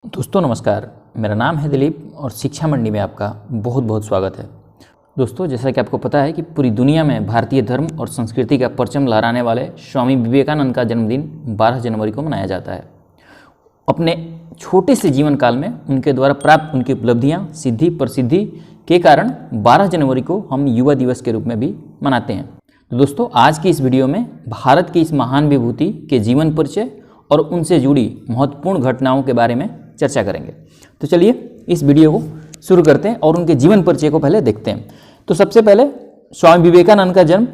दोस्तों नमस्कार, मेरा नाम है दिलीप और शिक्षा मंडी में आपका बहुत बहुत स्वागत है। दोस्तों जैसा कि आपको पता है कि पूरी दुनिया में भारतीय धर्म और संस्कृति का परचम लहराने वाले स्वामी विवेकानंद का जन्मदिन 12 जनवरी को मनाया जाता है। अपने छोटे से जीवन काल में उनके द्वारा प्राप्त उनकी उपलब्धियां, सिद्धि प्रसिद्धि के कारण 12 जनवरी को हम युवा दिवस के रूप में भी मनाते हैं। तो दोस्तों आज की इस वीडियो में भारत की इस महान विभूति के जीवन परिचय और उनसे जुड़ी महत्वपूर्ण घटनाओं के बारे में चर्चा करेंगे। तो चलिए इस वीडियो को शुरू करते हैं और उनके जीवन परिचय को पहले देखते हैं। तो सबसे पहले स्वामी विवेकानंद का जन्म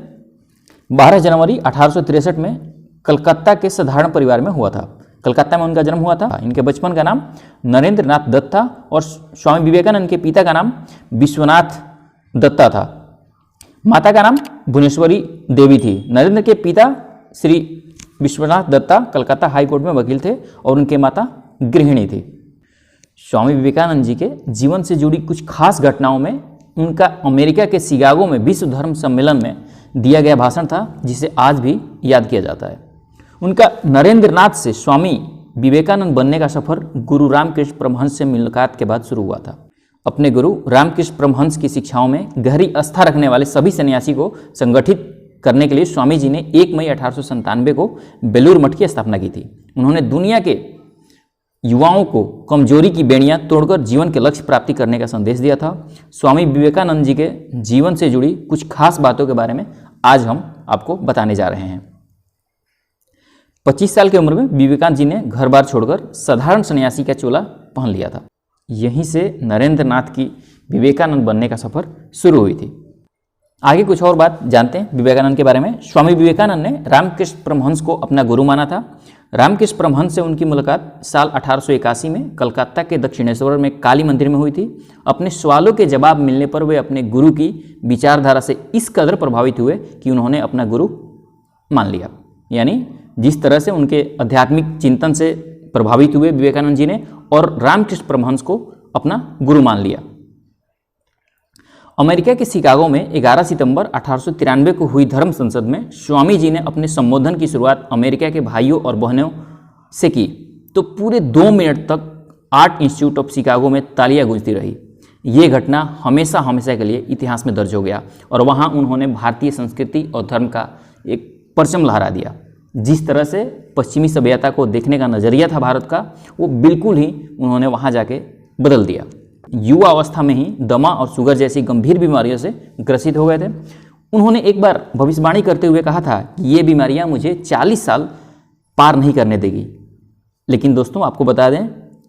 12 जनवरी 1863 में कलकत्ता के साधारण परिवार में हुआ था। कलकत्ता में उनका जन्म हुआ था। इनके बचपन का नाम नरेंद्र नाथ दत्त था और स्वामी विवेकानंद के पिता का नाम विश्वनाथ दत्ता था। माता का नाम भुवनेश्वरी देवी थी। नरेंद्र के पिता श्री विश्वनाथ दत्ता कलकत्ता हाई कोर्ट में वकील थे और उनके माता गृहिणी थी। स्वामी विवेकानंद जी के जीवन से जुड़ी कुछ खास घटनाओं में उनका अमेरिका के शिकागो में विश्व धर्म सम्मेलन में दिया गया भाषण था, जिसे आज भी याद किया जाता है। उनका नरेंद्र नाथ से स्वामी विवेकानंद बनने का सफर गुरु रामकृष्ण परमहंस से मुलाकात के बाद शुरू हुआ था। अपने गुरु रामकृष्ण परमहंस की शिक्षाओं में गहरी आस्था रखने वाले सभी सन्यासी को संगठित करने के लिए स्वामी जी ने 1 मई 1897 को बेलूर मठ की स्थापना की थी। उन्होंने दुनिया के युवाओं को कमजोरी की बेड़ियां तोड़कर जीवन के लक्ष्य प्राप्ति करने का संदेश दिया था। स्वामी विवेकानंद जी के जीवन से जुड़ी कुछ खास बातों के बारे में आज हम आपको बताने जा रहे हैं। 25 साल की उम्र में विवेकानंद जी ने घर बार छोड़कर साधारण सन्यासी का चोला पहन लिया था। यहीं से नरेंद्र नाथ की विवेकानंद बनने का सफर शुरू हुई थी। आगे कुछ और बात जानते हैं विवेकानंद के बारे में। स्वामी विवेकानंद ने रामकृष्ण परमहंस को अपना गुरु माना था। रामकृष्ण परमहंस से उनकी मुलाकात साल 1881 में कलकत्ता के दक्षिणेश्वर में काली मंदिर में हुई थी। अपने सवालों के जवाब मिलने पर वे अपने गुरु की विचारधारा से इस कदर प्रभावित हुए कि उन्होंने अपना गुरु मान लिया। यानी जिस तरह से उनके आध्यात्मिक चिंतन से प्रभावित हुए विवेकानंद जी ने और रामकृष्ण परमहंस को अपना गुरु मान लिया। अमेरिका के शिकागो में 11 सितंबर 1893 को हुई धर्म संसद में स्वामी जी ने अपने संबोधन की शुरुआत अमेरिका के भाइयों और बहनों से की तो पूरे 2 मिनट तक आर्ट इंस्टीट्यूट ऑफ शिकागो में तालियां गूंजती रही। ये घटना हमेशा हमेशा के लिए इतिहास में दर्ज हो गया और वहाँ उन्होंने भारतीय संस्कृति और धर्म का एक परचम लहरा दिया। जिस तरह से पश्चिमी सभ्यता को देखने का नज़रिया था भारत का, वो बिल्कुल ही उन्होंने वहाँ जाके बदल दिया। युवा अवस्था में ही दमा और शुगर जैसी गंभीर बीमारियों से ग्रसित हो गए थे। उन्होंने एक बार भविष्यवाणी करते हुए कहा था कि ये बीमारियां मुझे 40 साल पार नहीं करने देगी। लेकिन दोस्तों आपको बता दें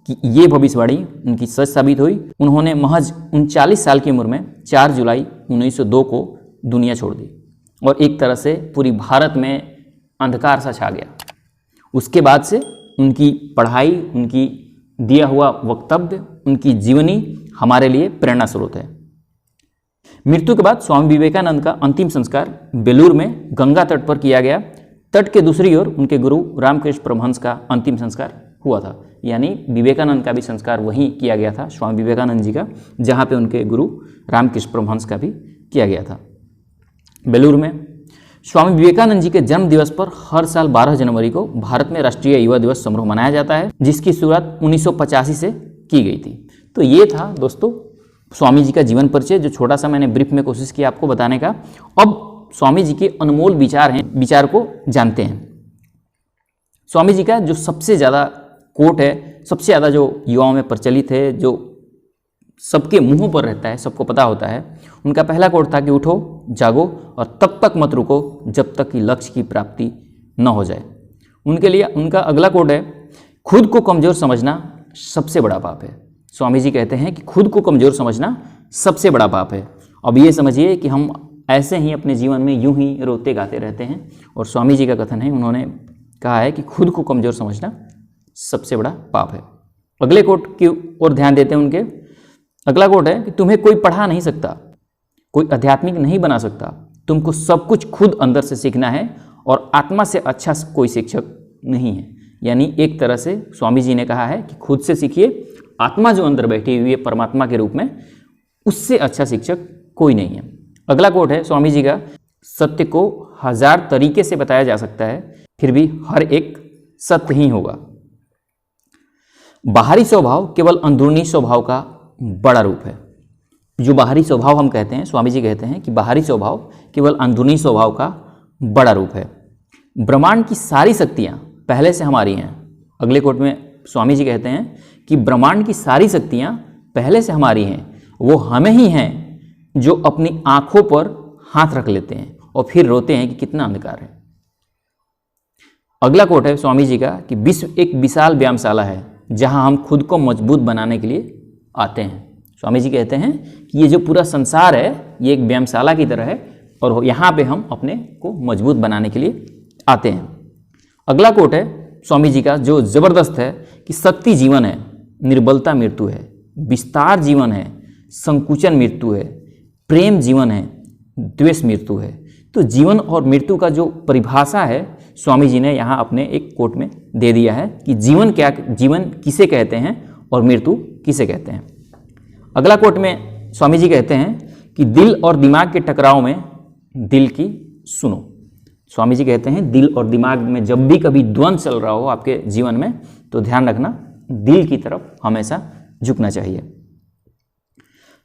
कि ये भविष्यवाणी उनकी सच साबित हुई। उन्होंने महज 39 साल की उम्र में 4 जुलाई 1902 को दुनिया छोड़ दी और एक तरह से पूरी भारत में अंधकार सा छा गया। उसके बाद से उनकी पढ़ाई, उनकी दिया हुआ वक्तव्य, उनकी जीवनी हमारे लिए प्रेरणा स्रोत है। मृत्यु के बाद स्वामी विवेकानंद का अंतिम संस्कार बेलूर में गंगा तट पर किया गया। तट के दूसरी ओर उनके गुरु रामकृष्ण परमहंस का अंतिम संस्कार हुआ था। यानी विवेकानंद का भी संस्कार वहीं किया गया था, स्वामी विवेकानंद जी का, जहाँ पे उनके गुरु रामकृष्ण परमहंस का भी किया गया था, बेलूर में। स्वामी विवेकानंद जी के जन्म दिवस पर हर साल 12 जनवरी को भारत में राष्ट्रीय युवा दिवस समारोह मनाया जाता है, जिसकी शुरुआत 1985 से की गई थी। तो ये था दोस्तों स्वामी जी का जीवन परिचय, जो छोटा सा मैंने ब्रीफ में कोशिश की आपको बताने का। अब स्वामी जी के अनमोल विचार को जानते हैं। स्वामी जी का जो सबसे ज़्यादा कोट है, सबसे ज़्यादा जो युवाओं में प्रचलित है, जो सबके मुंहों पर रहता है, सबको पता होता है, उनका पहला कोट था कि उठो, जागो और तब तक मत रुको जब तक कि लक्ष्य की प्राप्ति न हो जाए। उनके लिए उनका अगला कोट है, खुद को कमज़ोर समझना सबसे बड़ा पाप है। स्वामी जी कहते हैं कि खुद को कमज़ोर समझना सबसे बड़ा पाप है। अब ये समझिए कि हम ऐसे ही अपने जीवन में यूं ही रोते गाते रहते हैं और स्वामी जी का कथन है, उन्होंने कहा है कि खुद को कमज़ोर समझना सबसे बड़ा पाप है। अगले कोट की ओर ध्यान देते हैं। उनके अगला कोट है कि तुम्हें कोई पढ़ा नहीं सकता, कोई आध्यात्मिक नहीं बना सकता, तुमको सब कुछ खुद अंदर से सीखना है और आत्मा से अच्छा कोई शिक्षक नहीं है। यानी एक तरह से स्वामी जी ने कहा है कि खुद से सीखिए, आत्मा जो अंदर बैठी हुई है परमात्मा के रूप में, उससे अच्छा शिक्षक कोई नहीं है। अगला कोट है स्वामी जी का, सत्य को 1000 तरीके से बताया जा सकता है, फिर भी हर एक सत्य ही होगा। बाहरी स्वभाव केवल अंदरूनी स्वभाव का बड़ा रूप है। जो बाहरी स्वभाव हम कहते हैं, स्वामी जी कहते हैं कि बाहरी स्वभाव केवल अंदरूनी स्वभाव का बड़ा रूप है। ब्रह्मांड की सारी शक्तियाँ पहले से हमारी हैं। अगले कोट में स्वामी जी कहते हैं कि ब्रह्मांड की सारी शक्तियाँ पहले से हमारी हैं, वो हमें ही हैं जो अपनी आंखों पर हाथ रख लेते हैं और फिर रोते हैं कि कितना अंधकार है। अगला कोट है स्वामी जी का कि विश्व एक विशाल व्यायामशाला है जहां हम खुद को मजबूत बनाने के लिए आते हैं। स्वामी जी कहते हैं कि ये जो पूरा संसार है ये एक व्यायामशाला की तरह है और यहाँ पे हम अपने को मजबूत बनाने के लिए आते हैं। अगला कोट है स्वामी जी का जो ज़बरदस्त है कि शक्ति जीवन है, निर्बलता मृत्यु है, विस्तार जीवन है, संकुचन मृत्यु है, प्रेम जीवन है, द्वेष मृत्यु है। तो जीवन और मृत्यु का जो परिभाषा है स्वामी जी ने यहाँ अपने एक कोट में दे दिया है कि जीवन किसे कहते हैं और मृत्यु किसे कहते हैं। अगला कोट में स्वामी जी कहते हैं कि दिल और दिमाग के टकराव में दिल की सुनो। स्वामी जी कहते हैं दिल और दिमाग में जब भी कभी द्वंद्व चल रहा हो आपके जीवन में तो ध्यान रखना दिल की तरफ हमेशा झुकना चाहिए।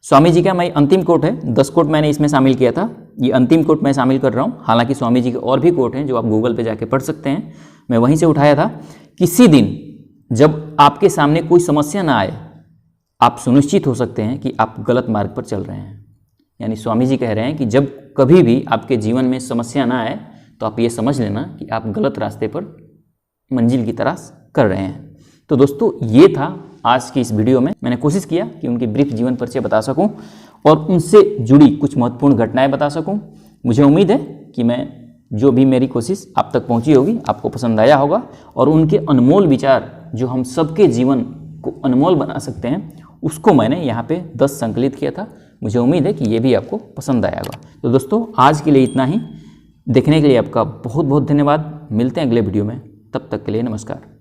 स्वामी जी का मैं अंतिम कोट है, 10 कोट मैंने इसमें शामिल किया था, ये अंतिम कोट मैं शामिल कर रहा हूँ। हालांकि स्वामी जी के और भी कोट हैं जो आप गूगल पे जाके पढ़ सकते हैं, मैं वहीं से उठाया था। किसी दिन जब आपके सामने कोई समस्या ना आए आप सुनिश्चित हो सकते हैं कि आप गलत मार्ग पर चल रहे हैं। यानी स्वामी जी कह रहे हैं कि जब कभी भी आपके जीवन में समस्या ना आए तो आप ये समझ लेना कि आप गलत रास्ते पर मंजिल की तलाश कर रहे हैं। तो दोस्तों ये था आज की इस वीडियो में। मैंने कोशिश किया कि उनके ब्रीफ जीवन परिचय बता सकूं और उनसे जुड़ी कुछ महत्वपूर्ण घटनाएं बता सकूं। मुझे उम्मीद है कि मैं जो भी मेरी कोशिश आप तक पहुंची होगी आपको पसंद आया होगा और उनके अनमोल विचार जो हम सबके जीवन को अनमोल बना सकते हैं उसको मैंने यहाँ पे 10 संकलित किया था। मुझे उम्मीद है कि ये भी आपको पसंद आया होगा। तो दोस्तों आज के लिए इतना ही। देखने के लिए आपका बहुत बहुत धन्यवाद। मिलते हैं अगले वीडियो में, तब तक के लिए नमस्कार।